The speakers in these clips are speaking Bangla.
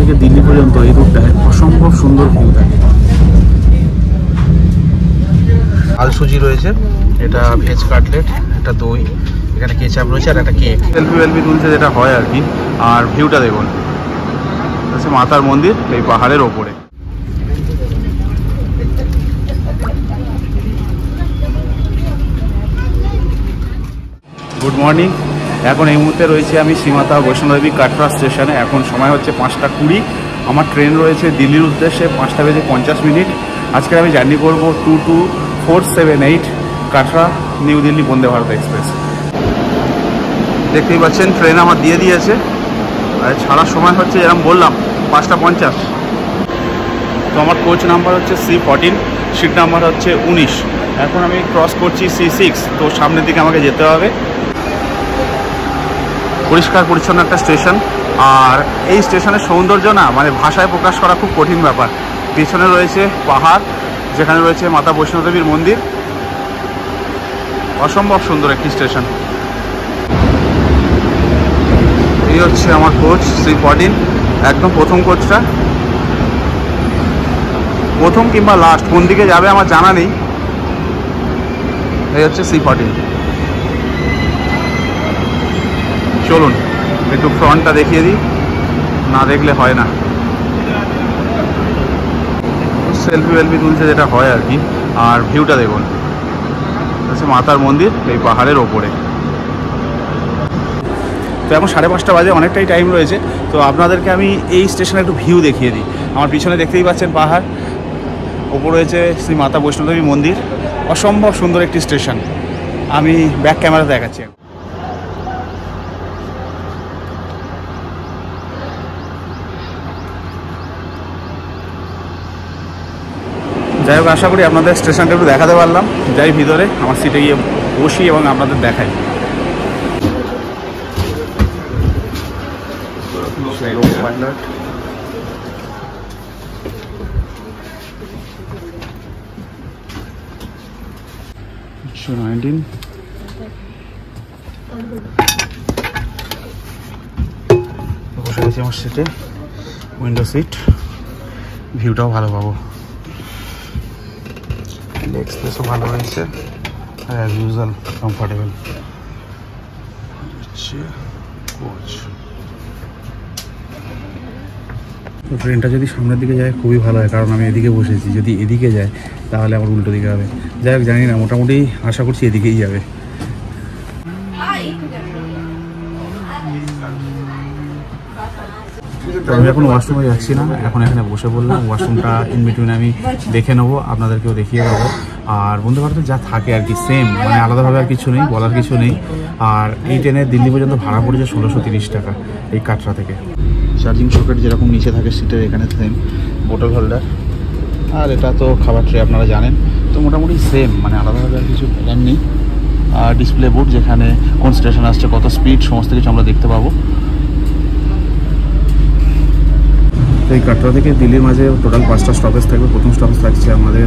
থেকে দিল্লি পর্যন্ত এই রুটটায় অসম্ভব সুন্দর ভিউ থাকে। আল সুজি রয়েছে, এটা ভেজ কাটলেট, এটা দই, এখানে কেচাপ রয়েছে আর একটা কেক। সেলফি তুলছে যেটা হয় আর কি। আর ভিউটা দেখুন, আছে মাতার মন্দির এই পাহাড়ের ওপরে। Good morning. এখন এই মুহূর্তে রয়েছে আমি শ্রীমাতা বৈষ্ণোদেবী কাটরা স্টেশনে। এখন সময় হচ্ছে 5টা 20। আমার ট্রেন রয়েছে দিল্লির উদ্দেশ্যে 5টা বেজে 50 মিনিট। আজকে আমি জার্নি করব 22478 কাটরা নিউ দিল্লি বন্দে ভারত এক্সপ্রেস। দেখতেই পাচ্ছেন ট্রেন আমার দিয়ে দিয়েছে, আর ছাড়ার সময় হচ্ছে এরকম বললাম 5টা 50। তো আমার কোচ নাম্বার হচ্ছে C14, সিট নাম্বার হচ্ছে 19। এখন আমি ক্রস করছি C6, তো সামনের দিকে আমাকে যেতে হবে। পরিষ্কার পরিচ্ছন্ন একটা স্টেশন, আর এই স্টেশনের সৌন্দর্য না মানে ভাষায় প্রকাশ করা খুব কঠিন ব্যাপার। পেছনে রয়েছে পাহাড়, যেখানে রয়েছে মাতা বৈষ্ণোদেবীর মন্দির। অসম্ভব সুন্দর একটি স্টেশন। এই হচ্ছে আমার কোচ C14, একদম প্রথম কোচটা। প্রথম কিংবা লাস্ট, কোন দিকে যাবে আমার জানা নেই। এই হচ্ছে C14। চলুন একটু ফ্রন্টটা দেখিয়ে দিই, না দেখলে হয় না। সেলফি তুলছে যেটা হয় আর কি। আর ভিউটা দেখুন, আছে মাতার মন্দির এই পাহাড়ের ওপরে। তো এখন 5:30 বাজে, অনেকটাই টাইম রয়েছে। তো আপনাদেরকে আমি এই স্টেশনে একটু ভিউ দেখিয়ে দিই। আমার পিছনে দেখতেই পাচ্ছেন পাহাড়, ওপর রয়েছে শ্রী মাতা বৈষ্ণোদেবী মন্দির। অসম্ভব সুন্দর একটি স্টেশন। আমি ব্যাক ক্যামেরা দেখাচ্ছি। যাই হোক, আশা করি আপনাদের স্টেশনটা একটু দেখাতে পারলাম। যাই ভিতরে, আমার সিটে গিয়ে বসি এবং আপনাদের দেখাই। বসে গেছি আমার সিটে, উইন্ডো সিট। ভিউটাও ভালো পাবো, এক্সপ্রেসও ভালো হয়েছে, অ্যাজ ইউজুয়াল কমফর্টেবল। কোচ তো ট্রেনটা যদি সামনের দিকে যায় খুবই ভালো হয়, কারণ আমি এদিকে বসেছি। যদি এদিকে যায় তাহলে আমার উল্টো দিকে হবে। যাই হোক, জানি না, মোটামুটি আশা করছি এদিকেই যাবে। তো আমি এখন ওয়াশরুমে যাচ্ছি না, এখন এখানে বসে বললাম। ওয়াশরুমটা ইন বিটুইন আমি দেখে নেবো, আপনাদেরকেও দেখিয়ে দেবো। আর বন্দে ভারতে যা থাকে আর কি সেম, মানে আলাদাভাবে আর কিছু নেই, বলার কিছু নেই। আর এই ট্রেনে দিল্লি পর্যন্ত ভাড়া পড়েছে 1630 টাকা এই কাটরা থেকে। চার্জিং সকেট যেরকম নিচে থাকে সিটের, এখানে সেম বোতল হোল্ডার। আর এটা তো খাবার ট্রে, আপনারা জানেন। তো মোটামুটি সেম, মানে আলাদাভাবে আর কিছু প্ল্যান নেই। আর ডিসপ্লে বোর্ড, যেখানে কোন স্টেশন আসছে, কত স্পিড, সমস্ত কিছু আমরা দেখতে পাবো। তো এই কাটরা থেকে দিল্লির মাঝে টোটাল 5টা স্টপেজ থাকবে। প্রথম স্টপেজ থাকছে আমাদের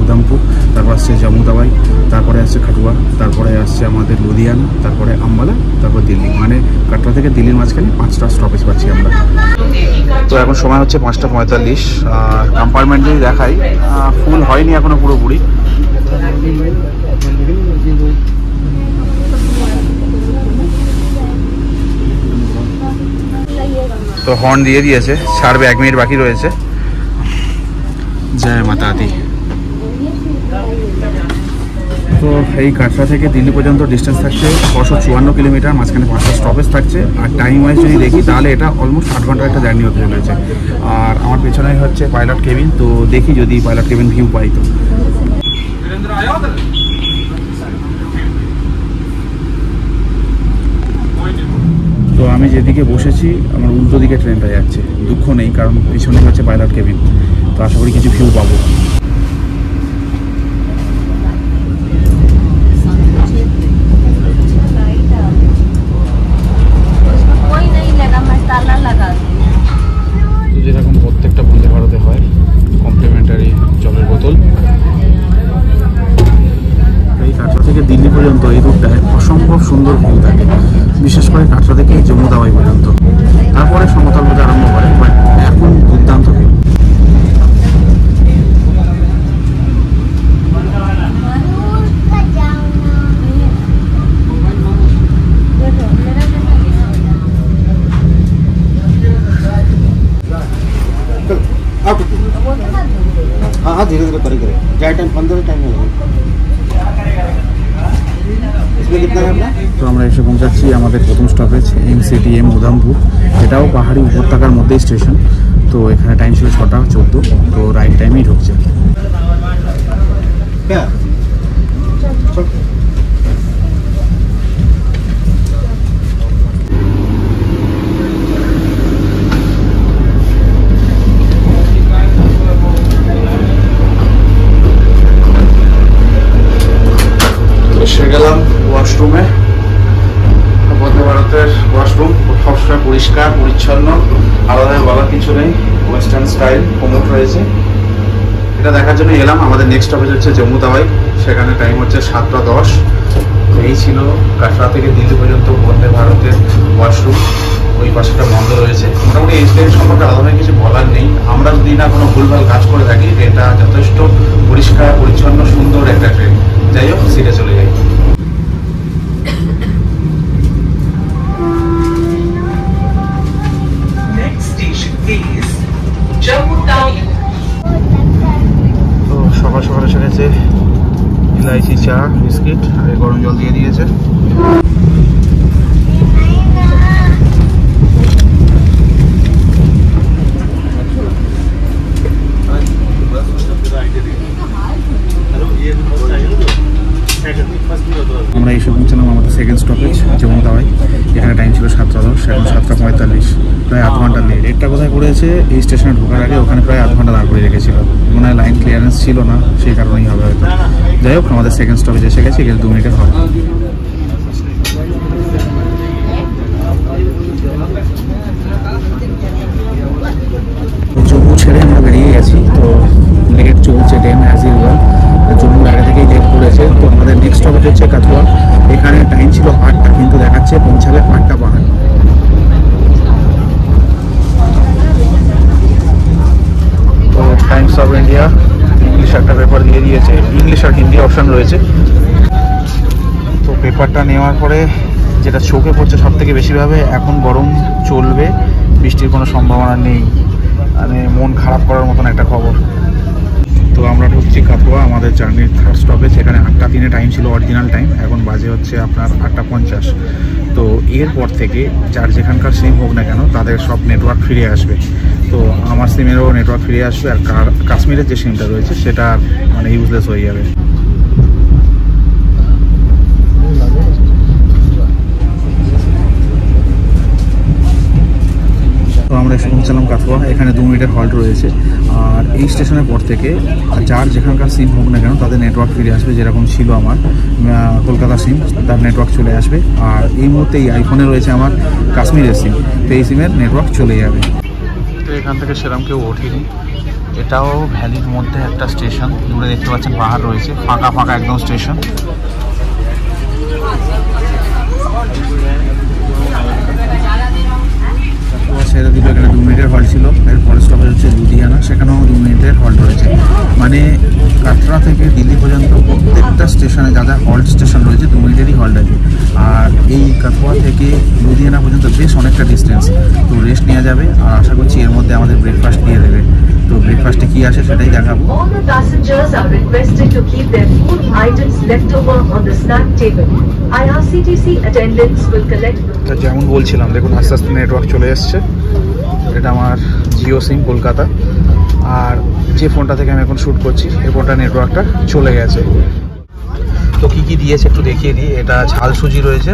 উধামপুর, তারপর আসছে জম্মু তাওয়াই, তারপরে আসছে খাটুয়া, তারপরে আসছে আমাদের লুধিয়ানা, তারপরে আম্বালা, তারপর দিল্লি। মানে কাটরা থেকে দিল্লির মাঝখানে 5টা স্টপেজ পাচ্ছি আমরা। তো এখন সময় হচ্ছে 5টা 45। কম্পার্টমেন্ট যদি দেখাই, ফুল হয়নি এখনো পুরোপুরি। তো হর্ন দিয়ে দিয়েছে, ছাড়বে, 1 মিনিট বাকি রয়েছে। জয় মাতা দি। তো এই কাটরা থেকে দিল্লি পর্যন্ত ডিস্টেন্স থাকছে 654 কিলোমিটার, মাঝখানে 5টা স্টপেজ থাকছে। আর টাইম ওয়াইজ যদি দেখি তাহলে এটা অলমোস্ট 8 ঘন্টার একটা জার্নি হতে চলেছে। আর আমার পেছনে হচ্ছে পাইলট কেবিন, তো দেখি যদি পাইলট কেবিন ভিউ পাই। তো আমি যেদিকে বসেছি আমার উল্টো দিকে ট্রেনটা যাচ্ছে। দুঃখ নেই, কারণ পিছনে হচ্ছে পাইলট কেবিন, তো আশা করি কিছু ভিউ পাবো। যেরকম প্রত্যেকটা বন্দে ভারতে হয়, কমপ্লিমেন্টারি জলের বোতল। এই কাটরা থেকে দিল্লি পর্যন্ত এই রুটটায় অসম্ভব সুন্দর ভিউ থাকে, বিশেষ করে কাটরা থেকে জম্মু তাওয়াই পর্যন্ত। তারপরে সমতল হতে আরম্ভ করে, বাট এখন हाँ धीरे धीरे करेंगे, जाए टाइम 15 टाइम लगेगा। इसमें कितना है अपना? তো আমরা এসে পৌঁছাচ্ছি আমাদের প্রথম স্টপেজ MCTM উধামপুর। এটাও পাহাড়ি উপত্যকার মধ্যেই স্টেশন। তো এখানে টাইম ছিল 6:14, তো রাইট টাইমেই ঢুকছে। এসে গেলাম ওয়াশরুমে। বন্দে ভারতের ওয়াশরুম সবসময় পরিষ্কার পরিচ্ছন্ন, আলাদা বলার কিছু নেই, ওয়েস্টার্ন স্টাইল প্রমোট রয়েছে। এটা দেখার জন্য এলাম। আমাদের নেক্সট স্টপেজ হচ্ছে জম্মু তাওয়াই, সেখানে টাইম হচ্ছে 7:10। এই ছিল কাটরা থেকে দিল্লি পর্যন্ত বন্দে ভারতের ওয়াশরুম। ওই পাশেটা বন্ধ রয়েছে। মোটামুটি এই ট্রেন সম্পর্কে আলাদাভাবে কিছু বলার নেই। আমরা যদি না কোনো ভুলভাল কাজ করে থাকি, এটা যথেষ্ট পরিষ্কার পরিচ্ছন্ন সুন্দর একটা ট্রেন। যাই হোক, সিটে চলে যাই। তো সকাল সকাল এসে গেছে ইলাইচি চা বিস্কিট আর গরম জল দিয়ে দিয়েছে। আমরা এসে পৌঁছলাম আমাদের সেকেন্ড স্টপেজ জম্মু তাওয়াই। এখানে টাইম ছিল 7:10, এখন 7:45, প্রায় আধ ঘন্টা লেট। রেটটা কোথায় করেছে, এই স্টেশনে ঢোকার আগে ওখানে প্রায় আধ ঘন্টা দাঁড় করে রেখেছিল। মনে হয় লাইন ক্লিয়ারেন্স ছিল না, সেই কারণেই হবে হয়তো। যাই হোক, আমাদের সেকেন্ড স্টপেজ এসে গেছে, এখানে 2 মিনিটের হয়। জম্মু ছেড়ে আমরা বেরিয়ে গেছি। তো লেট চলছে ট্রেন অ্যাজ ইউজুয়াল। জম্মুর আগে থেকেই লেট করেছে। তো আমাদের নেক্সট স্টপেজ হচ্ছে কাথুয়া। এখানে টাইম ছিল 8টা, কিন্তু দেখাচ্ছে পৌঁছাবে 8টা পাহাড়। তো টাইমস অফ ইন্ডিয়া ইংলিশ একটা পেপার দিয়ে দিয়েছে, ইংলিশ আর হিন্দি অপশান রয়েছে। তো পেপারটা নেওয়ার পরে যেটা চোখে পড়ছে সব থেকে বেশিভাবে, এখন গরম চলবে, বৃষ্টির কোনো সম্ভাবনা নেই। মানে মন খারাপ করার মতন একটা খবর। তো আমরা ঢুকছি কাথুয়া, আমাদের জার্নির থার্ড স্টপেজ। এখানে 8:03 টাইম ছিল অরিজিনাল টাইম, এখন বাজে হচ্ছে আপনার 8:50। তো এরপর থেকে যার যেখানকার সিম হোক না কেন, তাদের সব নেটওয়ার্ক ফিরে আসবে। তো আমার সিমেরও নেটওয়ার্ক ফিরে আসবে, আর কাশ্মীরের যে সিমটা রয়েছে সেটা মানে ইউজলেস হয়ে যাবে। তো আমরা এসে পৌঁছালাম কাথুয়া। এখানে 2 মিনিটের হল্ট রয়েছে। আর এই স্টেশনের পর থেকে যার যেখানকার সিম হোক না কেন, তাদের নেটওয়ার্ক ফিরে আসবে। যেরকম ছিল আমার কলকাতা সিম, তার নেটওয়ার্ক চলে আসবে। আর এই মুহূর্তে এই আইফোনে রয়েছে আমার কাশ্মীরের সিম, তো এই সিমের নেটওয়ার্ক চলে যাবে। তো এখান থেকে সেরকম কেউ ওঠেনি। এটাও ভ্যালির মধ্যে একটা স্টেশন। দূরে দেখতে পাচ্ছেন পাহাড় রয়েছে, ফাঁকা ফাঁকা একদম স্টেশন। ছেড়ে দিল। এখানে 2 মিনিটের হল্ট ছিল। এর পরের স্টপেজ হচ্ছে লুধিয়ানা, সেখানেও 2 মিনিটের হল্ট রয়েছে। মানে কাটরা থেকে দিল্লি পর্যন্ত প্রত্যেকটা স্টেশনে যা যা হল্ট স্টেশন রয়েছে 2 মিনিটেরই হল্ট আছে। আর এই কাথুয়া থেকে লুধিয়ানা পর্যন্ত বেশ অনেকটা ডিস্টেন্স। তো রেস্ট নেওয়া যাবে, আর আশা করছি এর মধ্যে আমাদের ব্রেকফাস্ট দিয়ে দেবে। তো ব্রেকফাস্টে কী আসে সেটাই দেখাবো। যেমন বলছিলাম, দেখুন আস্তে আস্তে নেটওয়ার্ক চলে এসছে। এটা আমার জিও সিম কলকাতা, আর যে ফোনটা থেকে আমি এখন শ্যুট করছি এই ফোনটা নেটওয়ার্কটা চলে গেছে। তো কী কী দিয়েছে একটু দেখিয়ে দিই। এটা ঝাল সুজি রয়েছে,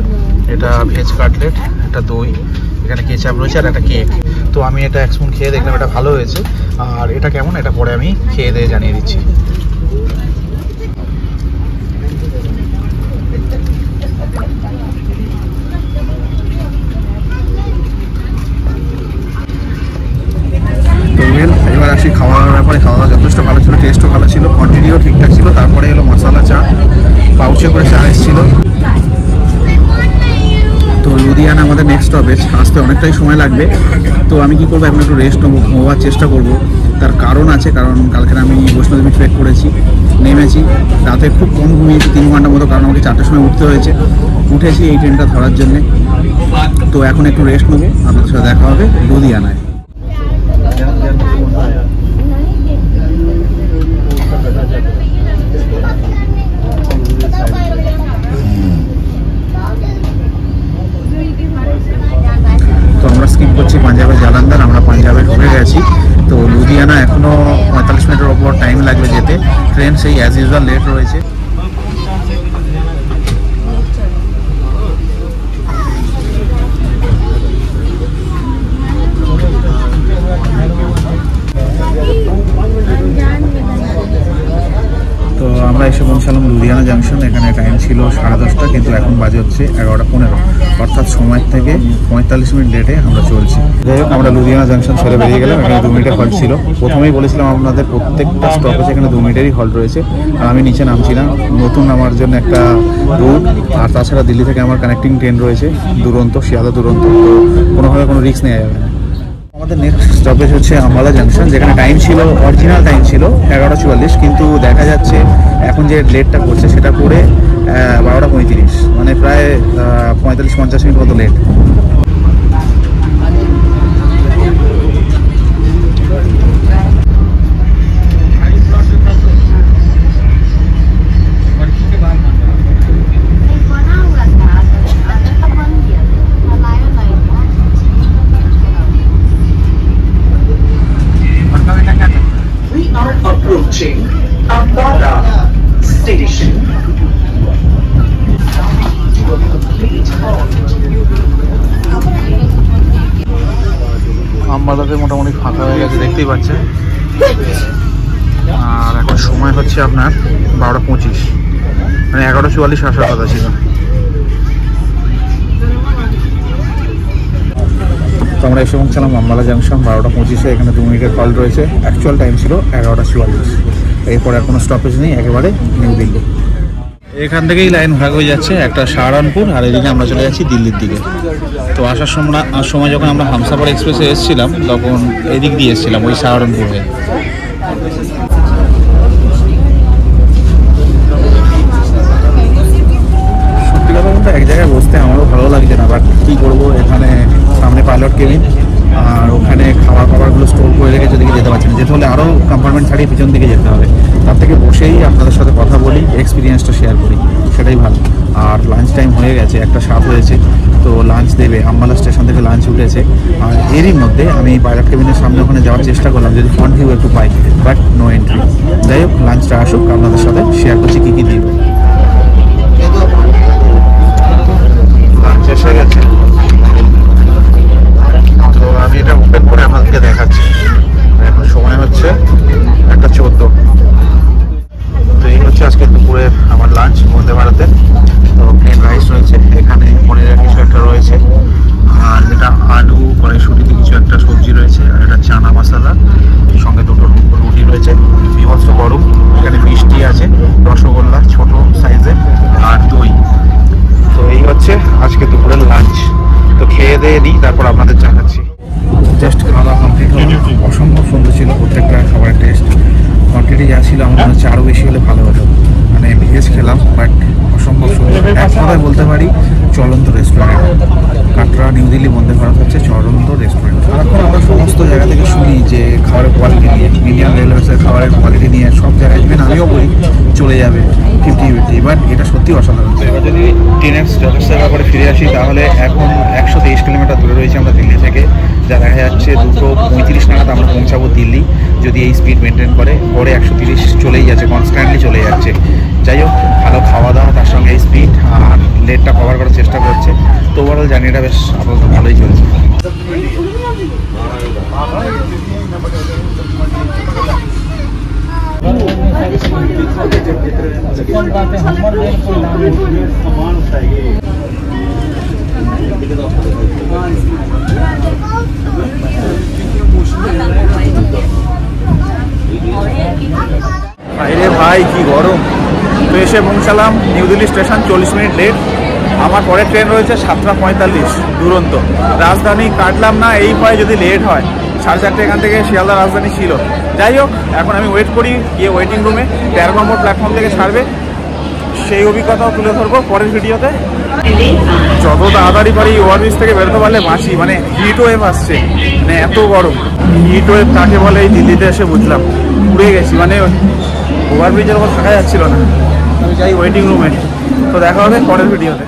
এটা ভেজ কাটলেট, এটা দই, এখানে কেচাপ রয়েছে, আর একটা কেক। তো আমি এটা 1 স্পুন খেয়ে দেখলাম, এটা ভালো হয়েছে। আর এটা কেমন, এটা পরে আমি খেয়ে দিয়ে জানিয়ে দিচ্ছি। এবার আসি খাওয়া দাওয়ার ব্যাপারে। খাওয়া দাওয়া যথেষ্ট ভালো ছিল, টেস্টও ভালো ছিল, কোয়ান্টিটিও ঠিকঠাক ছিল। তারপরে এলো মশলা চা, পাউচে করে চা এসেছিলো। তো লুধিয়ানা আমাদের নেক্সট স্টপেজ, আসতে অনেকটাই সময় লাগবে। তো আমি কি করবো, এখন একটু রেস্ট নেবো, ঘুমোবার চেষ্টা করব। তার কারণ আছে, কারণ কালকে আমি বৈষ্ণোদেবী ট্রেক করেছি, নেমেছি রাতে, খুব কম ঘুমিয়েছি, 3 ঘন্টার মতো, কারণ আমাকে 4টার সময় উঠতে হয়েছে। উঠেছি এই ট্রেনটা ধরার জন্যে। তো এখন একটু রেস্ট নেবো, আপনাদের সাথে দেখা হবে লুধিয়ানায়। ট্রেন সেই অ্যাজ ইউজুয়াল লেট রয়েছে। তো আমরা এসে পৌঁছালাম লুধিয়ানা জাংশন। এখানে টাইম ছিল 10:30, কিন্তু এখন বাজে হচ্ছে 11:15, অর্থাৎ সময়ের থেকে 45 মিনিট লেটে আমরা চলছি। যাই হোক, আমরা লুধিয়ানা জাংশন ছেড়ে বেরিয়ে গেলাম। এখানে 2 মিনিটের হল্ট ছিল। প্রথমেই বলেছিলাম আপনাদের প্রত্যেকটা স্টপেজে এখানে 2 মিনিটেরই হল্ট রয়েছে। আর আমি নিচে নামছি না, নতুন নামার জন্য একটা রুট। আর তাছাড়া দিল্লি থেকে আমার কানেক্টিং ট্রেন রয়েছে দুরন্ত, শিয়ালদা দুরন্ত, তো কোনোভাবে কোনো রিস্ক নেওয়া যাবে না। আমাদের নেক্সট স্টপেজ হচ্ছে আম্বালা জাংশন, যেখানে টাইম ছিল, অরিজিনাল টাইম ছিল 11:44, কিন্তু দেখা যাচ্ছে এখন যে লেটটা করছে সেটা করে 12:35, মানে প্রায় 45-50 মিনিট মতো লেট। Approaching Ambala Station. আম্বালাতে মোটামুটি ফাঁকা হয়ে গেছে, দেখতেই পাচ্ছেন। আর এখন সময় হচ্ছে আপনার 12:25, মানে 11:44 আসার কথা ছিল। তো আমরা এসে পৌঁছালাম আম্বালা জাংশন 12:25-এ। এখানে 2 মিনিটের কল রয়েছে। অ্যাকচুয়াল টাইম ছিল 11:44। এরপরে আর কোনো স্টপেজ নেই, একেবারে নিউ দিল্লি। এখান থেকেই লাইন ভাগ হয়ে যাচ্ছে, একটা সাহারানপুর, আর এদিকে আমরা চলে যাচ্ছি দিল্লির দিকে। তো আসার সময় যখন আমরা হামসাফার এক্সপ্রেসে এসেছিলাম, তখন এদিক দিয়ে এসেছিলাম, ওই সাহারানপুর হয়ে। সত্যি কথা বলতে এক জায়গায় বসতে আমারও ভালো লাগছে না, বাট কী করবো, এখানে সামনে পাইলট কেবিন, আর ওখানে খাবারগুলো স্টোর করে রেখে যদি যেতে পারছি না। যেতে হলে আরও কম্পার্টমেন্ট ছাড়িয়ে পিছন দিকে যেতে হবে। তার থেকে বসেই আপনাদের সাথে কথা বলি, এক্সপিরিয়েন্সটা শেয়ার করি, সেটাই ভালো। আর লাঞ্চ টাইম হয়ে গেছে, 1:07 হয়েছে, তো লাঞ্চ দেবে। আম্বালা স্টেশন থেকে লাঞ্চ উঠেছে। আর এরই মধ্যে আমি পাইলট কেবিনের সামনে ওখানে যাওয়ার চেষ্টা করলাম, যদি ফ্রন্ট ভিউ একটু পাই, বাট নো এন্ট্রি। যাই হোক, লাঞ্চটা আসুক, আপনাদের সাথে শেয়ার করছি কী কী দিবে। লাঞ্চ এসে গেছে, তো আমি এটা ওপেন করে আপনাদেরকে দেখাচ্ছি। এখন সময় হচ্ছে 1:14। তো এই হচ্ছে আজকে দুপুরের আমার লাঞ্চ বন্দে ভারতের। তো প্লেন রাইস রয়েছে, এখানে পনিরের কিছু একটা রয়েছে, আর যেটা আলু কড়াইশুঁটিতে কিছু একটা সবজি রয়েছে, আর এটা চানা মশলা, সঙ্গে 2টো রুটি রয়েছে, বিভৎস গরম। এখানে মিষ্টি আছে, রসগোল্লা ছোট সাইজের, আর দই। তো এই হচ্ছে আজকে দুপুরের লাঞ্চ। তো খেয়ে দিয়ে দিই, তারপর আপনাদের জানাচ্ছি। জাস্ট খাওয়া কমপ্লিট হলো, অসম্ভব সুন্দর ছিল প্রত্যেকটা খাবারের টেস্ট। কোয়ান্টিটি যা ছিল আমার মনে হচ্ছে আরও বেশি হলে ভালো হতো। মানে ভেজ খেলাম, বাট অসম্ভব সুন্দর। এক কথায় বলতে পারি চলন্ত রেস্টুরেন্ট। কাটরা নিউ দিল্লি বন্দে ভারত হচ্ছে চলন্ত রেস্টুরেন্ট। এখন আমরা সমস্ত জায়গা থেকে শুনি যে খাবারের কোয়ালিটি নিয়ে, ইন্ডিয়ান রেলওয়েজের খাবারের কোয়ালিটি নিয়ে সব জায়গায়, ইভেন আমিও বলি চলে যাবে 50-50, বাট এটা সত্যি অসাধারণ। তো এবার যদি ট্রেনের জগৎসেবা করে ফিরে আসি, তাহলে এখন 123 কিলোমিটার দূরে রয়েছে আমরা দিল্লি থেকে। যা দেখা যাচ্ছে 2:35 নাগাদ আমরা পৌঁছাবো দিল্লি, যদি এই স্পিড মেনটেন করে। পরে 130 চলেই যাচ্ছে, কনস্ট্যান্টলি চলে যাচ্ছে। যাই হোক, ভালো খাওয়া দাওয়া, তার সঙ্গে এই স্পিড, আর লেটটা কভার করার চেষ্টা করছে। তো ওভারঅল জার্নিটা বেশ আপাতত ভালোই চলছে। আরে ভাই কি গরম। তো এসে পৌঁছালাম New Delhi station, 40 minute late. আমার পরের ট্রেন রয়েছে 7:45 দুরন্ত। রাজধানী কাটলাম না এই ভয়ে যদি লেট হয়। 4:30 এখান থেকে শিয়ালদা রাজধানী ছিল। যাই হোক, এখন আমি ওয়েট করি, গিয়ে ওয়েটিং রুমে 13 নম্বর প্ল্যাটফর্ম থেকে ছাড়বে, সেই অভিজ্ঞতাও তুলে ধরবো পরের ভিডিওতে। যত তাড়াতাড়ি পারি ওভারব্রিজ থেকে বেরোতে পারলে বাঁচি। মানে হিট ওয়েভ আসছে, মানে এত গরম। হিট ওয়েভ কাকে বলে এই দিল্লিতে এসে বুঝলাম, পুড়ে গেছি। মানে ওভারব্রিজের ওপর থাকা যাচ্ছিল না। আমি যাই ওয়েটিং রুমে। তো দেখা হবে পরের ভিডিওতে।